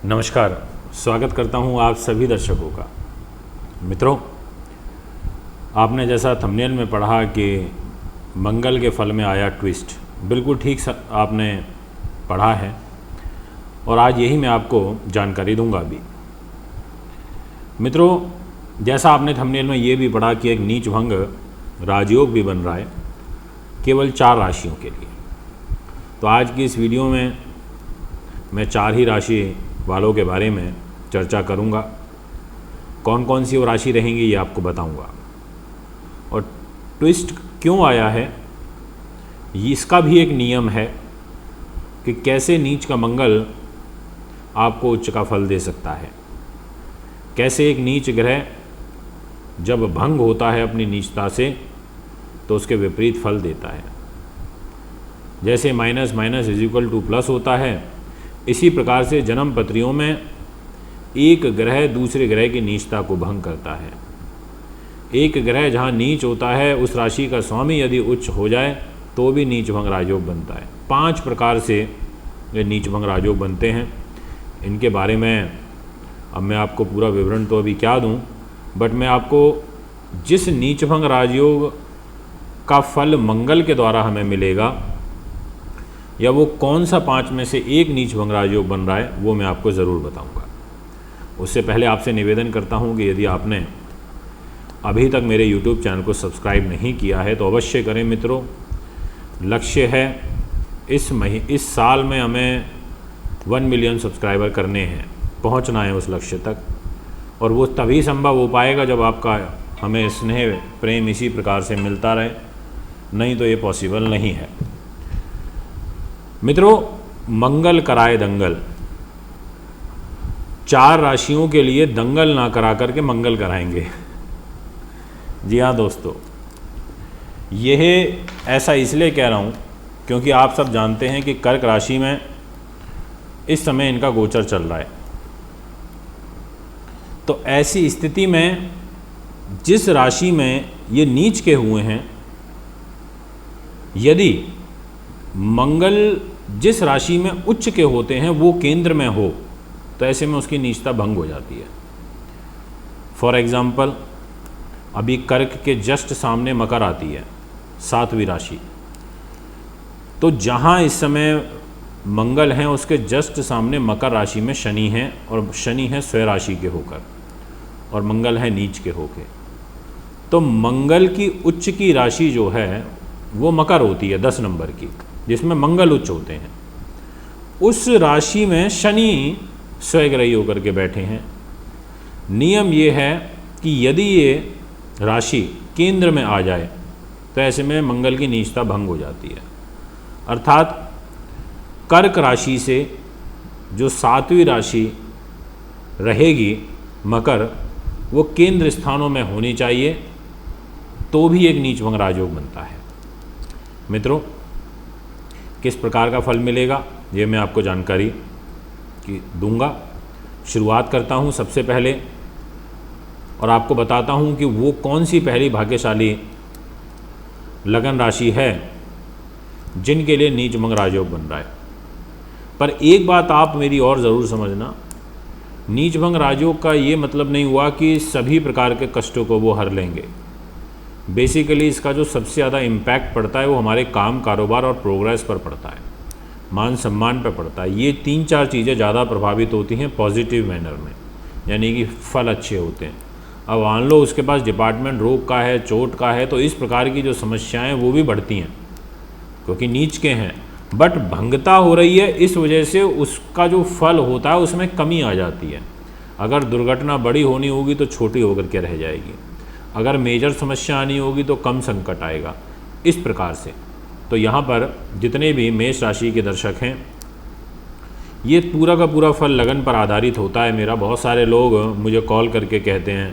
नमस्कार, स्वागत करता हूं आप सभी दर्शकों का। मित्रों, आपने जैसा थंबनेल में पढ़ा कि मंगल के फल में आया ट्विस्ट, बिल्कुल ठीक आपने पढ़ा है और आज यही मैं आपको जानकारी दूंगा अभी। मित्रों, जैसा आपने थंबनेल में ये भी पढ़ा कि एक नीच भंग राजयोग भी बन रहा है केवल 4 राशियों के लिए। तो आज की इस वीडियो में मैं 4 ही राशि वालों के बारे में चर्चा करूंगा। कौन कौन सी वो राशि रहेंगी ये आपको बताऊंगा, और ट्विस्ट क्यों आया है इसका भी एक नियम है कि कैसे नीच का मंगल आपको उच्च का फल दे सकता है। कैसे एक नीच ग्रह जब भंग होता है अपनी नीचता से तो उसके विपरीत फल देता है। जैसे minus minus is equal two plus होता है, इसी प्रकार से जन्म पत्रियों में एक ग्रह दूसरे ग्रह की नीचता को भंग करता है। एक ग्रह जहाँ नीच होता है उस राशि का स्वामी यदि उच्च हो जाए तो भी नीच भंग राजयोग बनता है। 5 प्रकार से ये नीच भंग राजयोग बनते हैं। इनके बारे में अब मैं आपको पूरा विवरण तो अभी क्या दूं, बट मैं आपको जिस नीच भंग राजयोग का फल मंगल के द्वारा हमें मिलेगा या वो कौन सा 5 में से एक नीच भंग राजयोग बन रहा है वो मैं आपको ज़रूर बताऊंगा। उससे पहले आपसे निवेदन करता हूं कि यदि आपने अभी तक मेरे YouTube चैनल को सब्सक्राइब नहीं किया है तो अवश्य करें। मित्रों, लक्ष्य है इस साल में हमें 1 मिलियन सब्सक्राइबर करने हैं, पहुंचना है उस लक्ष्य तक, और वो तभी संभव हो पाएगा जब आपका हमें स्नेह प्रेम इसी प्रकार से मिलता रहे, नहीं तो ये पॉसिबल नहीं है। मित्रों, मंगल कराए दंगल, 4 राशियों के लिए दंगल ना करा करके मंगल कराएंगे। जी हाँ दोस्तों, यह ऐसा इसलिए कह रहा हूँ क्योंकि आप सब जानते हैं कि कर्क राशि में इस समय इनका गोचर चल रहा है। तो ऐसी स्थिति में जिस राशि में ये नीच के हुए हैं, यदि मंगल जिस राशि में उच्च के होते हैं वो केंद्र में हो तो ऐसे में उसकी नीचता भंग हो जाती है। फॉर एग्जाम्पल, अभी कर्क के जस्ट सामने मकर आती है, 7वीं राशि। तो जहाँ इस समय मंगल हैं उसके जस्ट सामने मकर राशि में शनि हैं, और शनि है स्वयं राशि के होकर और मंगल है नीच के होकर। तो मंगल की उच्च की राशि जो है वो मकर होती है 10 नंबर की, जिसमें मंगल उच्च होते हैं। उस राशि में शनि स्वयग्रही होकर के बैठे हैं। नियम ये है कि यदि ये राशि केंद्र में आ जाए तो ऐसे में मंगल की नीचता भंग हो जाती है। अर्थात कर्क राशि से जो 7वीं राशि रहेगी मकर, वो केंद्र स्थानों में होनी चाहिए, तो भी एक नीच भंग राजयोग बनता है। मित्रों, किस प्रकार का फल मिलेगा ये मैं आपको जानकारी दूंगा। शुरुआत करता हूं सबसे पहले और आपको बताता हूं कि वो कौन सी पहली भाग्यशाली लगन राशि है जिनके लिए नीच भंग राजयोग बन रहा है। पर एक बात आप मेरी और ज़रूर समझना, नीच भंग राजयोग का ये मतलब नहीं हुआ कि सभी प्रकार के कष्टों को वो हर लेंगे। बेसिकली इसका जो सबसे ज़्यादा इम्पैक्ट पड़ता है वो हमारे काम, कारोबार और प्रोग्रेस पर पड़ता है, मान सम्मान पर पड़ता है। ये 3-4 चीज़ें ज़्यादा प्रभावित होती हैं पॉजिटिव मैनर में, यानी कि फल अच्छे होते हैं। अब मान लो उसके पास डिपार्टमेंट रोग का है, चोट का है, तो इस प्रकार की जो समस्याएं वो भी बढ़ती हैं क्योंकि नीच के हैं। बट भंगता हो रही है, इस वजह से उसका जो फल होता है उसमें कमी आ जाती है। अगर दुर्घटना बड़ी होनी होगी तो छोटी होकर के रह जाएगी, अगर मेजर समस्या आनी होगी तो कम संकट आएगा, इस प्रकार से। तो यहाँ पर जितने भी मेष राशि के दर्शक हैं, ये पूरा का पूरा फल लगन पर आधारित होता है मेरा। बहुत सारे लोग मुझे कॉल करके कहते हैं,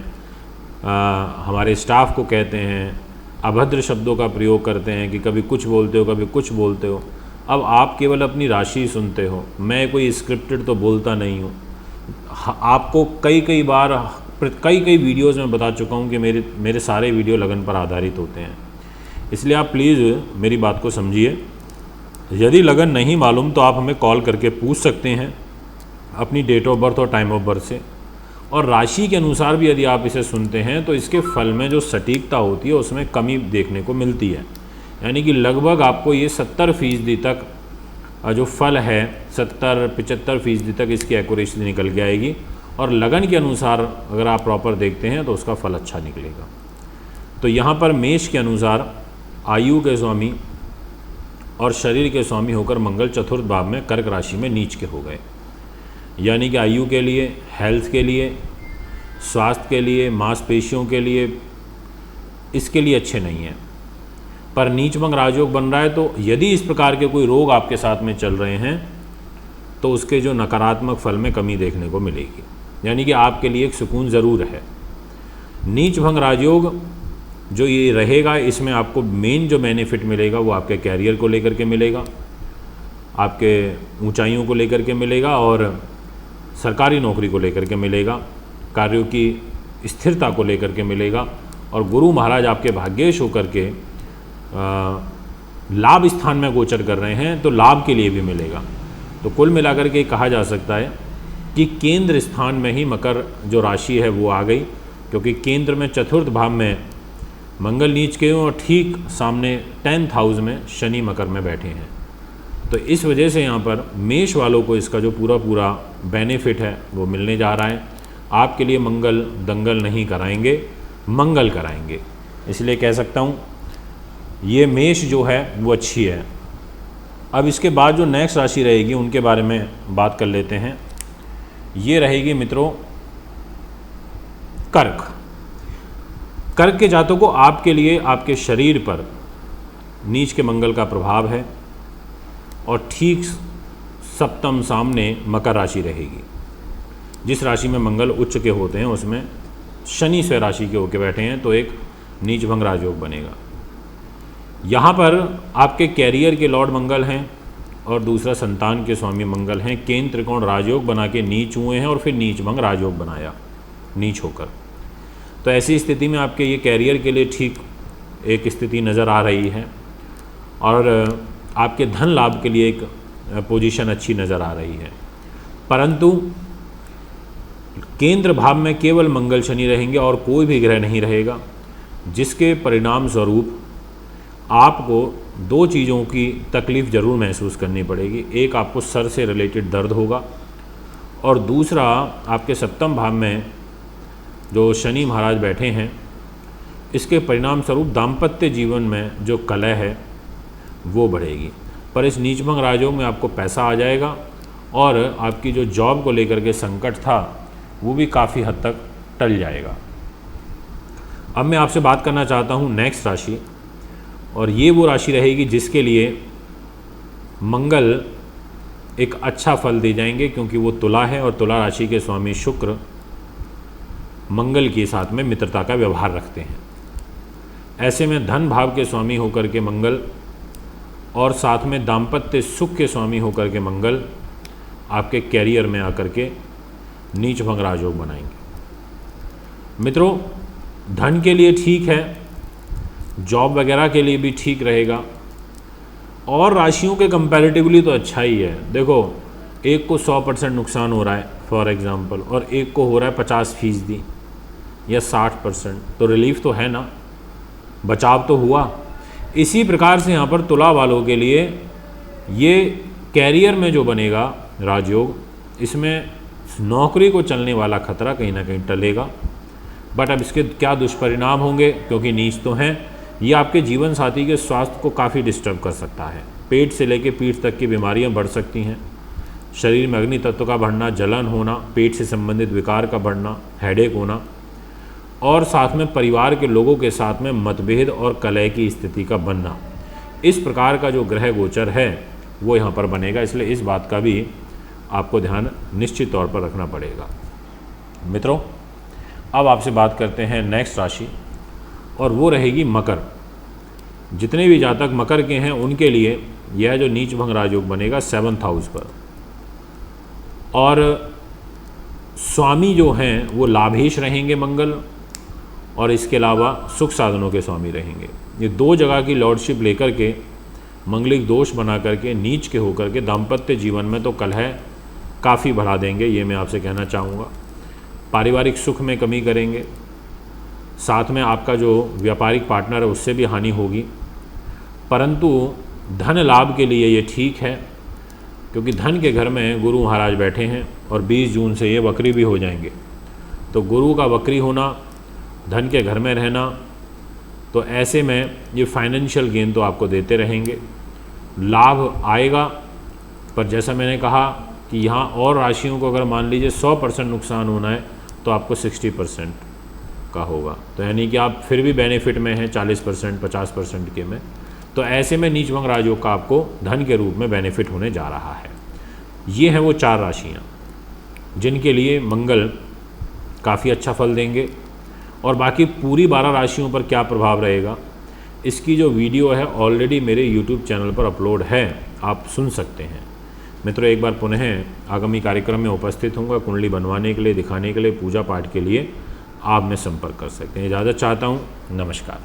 हमारे स्टाफ को कहते हैं, अभद्र शब्दों का प्रयोग करते हैं कि कभी कुछ बोलते हो कभी कुछ बोलते हो। अब आप केवल अपनी राशि सुनते हो, मैं कोई स्क्रिप्टेड तो बोलता नहीं हूँ। आपको कई बार कई वीडियोज़ में बता चुका हूँ कि मेरे सारे वीडियो लगन पर आधारित होते हैं। इसलिए आप प्लीज़ मेरी बात को समझिए। यदि लगन नहीं मालूम तो आप हमें कॉल करके पूछ सकते हैं अपनी डेट ऑफ बर्थ और टाइम ऑफ बर्थ से, और राशि के अनुसार भी यदि आप इसे सुनते हैं तो इसके फल में जो सटीकता होती है उसमें कमी देखने को मिलती है। यानी कि लगभग आपको ये 70% तक जो फल है 70-75% तक इसकी एक्यूरेसी निकल के आएगी, और लगन के अनुसार अगर आप प्रॉपर देखते हैं तो उसका फल अच्छा निकलेगा। तो यहाँ पर मेष के अनुसार आयु के स्वामी और शरीर के स्वामी होकर मंगल चतुर्थ भाव में कर्क राशि में नीच के हो गए। यानी कि आयु के लिए, हेल्थ के लिए, स्वास्थ्य के लिए, मांसपेशियों के लिए, इसके लिए अच्छे नहीं हैं। पर नीच भंग राजयोग बन रहा है, तो यदि इस प्रकार के कोई रोग आपके साथ में चल रहे हैं तो उसके जो नकारात्मक फल में कमी देखने को मिलेगी। यानी कि आपके लिए एक सुकून ज़रूर है। नीच भंग राजयोग जो ये रहेगा, इसमें आपको मेन जो बेनिफिट मिलेगा वो आपके कैरियर को लेकर के मिलेगा, आपके ऊंचाइयों को लेकर के मिलेगा, और सरकारी नौकरी को लेकर के मिलेगा, कार्यों की स्थिरता को लेकर के मिलेगा, और गुरु महाराज आपके भाग्येश होकर के लाभ स्थान में गोचर कर रहे हैं तो लाभ के लिए भी मिलेगा। तो कुल मिलाकर के कहा जा सकता है कि केंद्र स्थान में ही मकर जो राशि है वो आ गई, क्योंकि केंद्र में चतुर्थ भाव में मंगल नीच के और ठीक सामने 10th हाउस में शनि मकर में बैठे हैं। तो इस वजह से यहाँ पर मेष वालों को इसका जो पूरा बेनिफिट है वो मिलने जा रहा है। आपके लिए मंगल दंगल नहीं कराएंगे, मंगल कराएंगे। इसलिए कह सकता हूँ ये मेष जो है वो अच्छी है। अब इसके बाद जो नेक्स्ट राशि रहेगी उनके बारे में बात कर लेते हैं। ये रहेगी मित्रों कर्क। कर्क के जातकों को आपके लिए आपके शरीर पर नीच के मंगल का प्रभाव है, और ठीक सप्तम सामने मकर राशि रहेगी। जिस राशि में मंगल उच्च के होते हैं उसमें शनि स्व राशि के होके बैठे हैं, तो एक नीच भंग राजयोग बनेगा। यहाँ पर आपके कैरियर के लॉर्ड मंगल हैं और दूसरा संतान के स्वामी मंगल हैं। केंद्र त्रिकोण राजयोग बना के नीच हुए हैं और फिर नीच भंग राजयोग बनाया नीच होकर। तो ऐसी स्थिति में आपके ये कैरियर के लिए ठीक एक स्थिति नज़र आ रही है, और आपके धन लाभ के लिए एक पोजीशन अच्छी नज़र आ रही है। परंतु केंद्र भाव में केवल मंगल शनि रहेंगे और कोई भी ग्रह नहीं रहेगा, जिसके परिणाम स्वरूप आपको दो चीज़ों की तकलीफ़ ज़रूर महसूस करनी पड़ेगी। एक, आपको सर से रिलेटेड दर्द होगा, और दूसरा आपके सप्तम भाव में जो शनि महाराज बैठे हैं इसके परिणाम स्वरूप दाम्पत्य जीवन में जो कलह है वो बढ़ेगी। पर इस नीच भंग राजयोग में आपको पैसा आ जाएगा, और आपकी जो जॉब को लेकर के संकट था वो भी काफ़ी हद तक टल जाएगा। अब मैं आपसे बात करना चाहता हूँ नेक्स्ट राशि, और ये वो राशि रहेगी जिसके लिए मंगल एक अच्छा फल दे जाएंगे, क्योंकि वो तुला है और तुला राशि के स्वामी शुक्र मंगल के साथ में मित्रता का व्यवहार रखते हैं। ऐसे में धन भाव के स्वामी होकर के मंगल और साथ में दाम्पत्य सुख के स्वामी होकर के मंगल आपके कैरियर में आकर के नीच भंग राजयोग बनाएंगे। मित्रों, धन के लिए ठीक है, जॉब वगैरह के लिए भी ठीक रहेगा, और राशियों के कंपैरेटिवली तो अच्छा ही है। देखो, एक को 100% नुकसान हो रहा है फॉर एग्जांपल, और एक को हो रहा है 50% या 60%, तो रिलीफ तो है ना, बचाव तो हुआ। इसी प्रकार से यहाँ पर तुला वालों के लिए ये कैरियर में जो बनेगा राजयोग, इसमें नौकरी को चलने वाला खतरा कहीं ना कहीं टलेगा। बट अब इसके क्या दुष्परिणाम होंगे, क्योंकि नीच तो हैं, ये आपके जीवन साथी के स्वास्थ्य को काफ़ी डिस्टर्ब कर सकता है। पेट से लेकर पीठ तक की बीमारियां बढ़ सकती हैं। शरीर में अग्नि तत्व का बढ़ना, जलन होना, पेट से संबंधित विकार का बढ़ना, हेडेक होना, और साथ में परिवार के लोगों के साथ में मतभेद और कलह की स्थिति का बनना। इस प्रकार का जो ग्रह गोचर है वो यहाँ पर बनेगा, इसलिए इस बात का भी आपको ध्यान निश्चित तौर पर रखना पड़ेगा। मित्रों, अब आपसे बात करते हैं नेक्स्ट राशि, और वो रहेगी मकर। जितने भी जातक मकर के हैं उनके लिए यह जो नीच भंग राजयोग बनेगा 7th हाउस पर, और स्वामी जो हैं वो लाभेश रहेंगे मंगल, और इसके अलावा सुख साधनों के स्वामी रहेंगे। ये दो जगह की लॉर्डशिप लेकर के मंगलिक दोष बना करके नीच के होकर के दाम्पत्य जीवन में तो कलह काफ़ी बढ़ा देंगे, ये मैं आपसे कहना चाहूँगा। पारिवारिक सुख में कमी करेंगे, साथ में आपका जो व्यापारिक पार्टनर है उससे भी हानि होगी। परंतु धन लाभ के लिए ये ठीक है, क्योंकि धन के घर में गुरु महाराज बैठे हैं और 20 जून से ये वक्री भी हो जाएंगे। तो गुरु का वक्री होना, धन के घर में रहना, तो ऐसे में ये फाइनेंशियल गेन तो आपको देते रहेंगे, लाभ आएगा। पर जैसा मैंने कहा कि यहाँ और राशियों को अगर मान लीजिए 100% नुकसान होना है तो आपको 60% का होगा। तो यानी कि आप फिर भी बेनिफिट में हैं 40%, 50% के में। तो ऐसे में नीच भंग राजयोग का आपको धन के रूप में बेनिफिट होने जा रहा है। ये हैं वो 4 राशियाँ जिनके लिए मंगल काफ़ी अच्छा फल देंगे। और बाकी पूरी 12 राशियों पर क्या प्रभाव रहेगा, इसकी जो वीडियो है ऑलरेडी मेरे YouTube चैनल पर अपलोड है, आप सुन सकते हैं। मित्रों, एक बार पुनः आगामी कार्यक्रम में उपस्थित होऊंगा। कुंडली बनवाने के लिए, दिखाने के लिए, पूजा पाठ के लिए आप में संपर्क कर सकते हैं। इजाज़त चाहता हूँ, नमस्कार।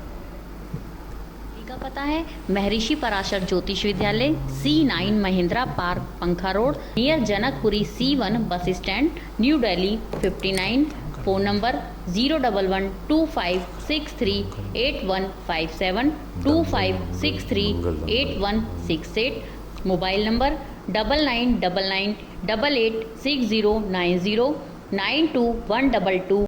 का पता है महर्षि पराशर ज्योतिष विद्यालय, C9 महिंद्रा पार्क, पंखा road, near Janakpuri, C1 bus stand, new Delhi 59। Phone number 01125638157, 25638168। Mobile number 9999886090, 921222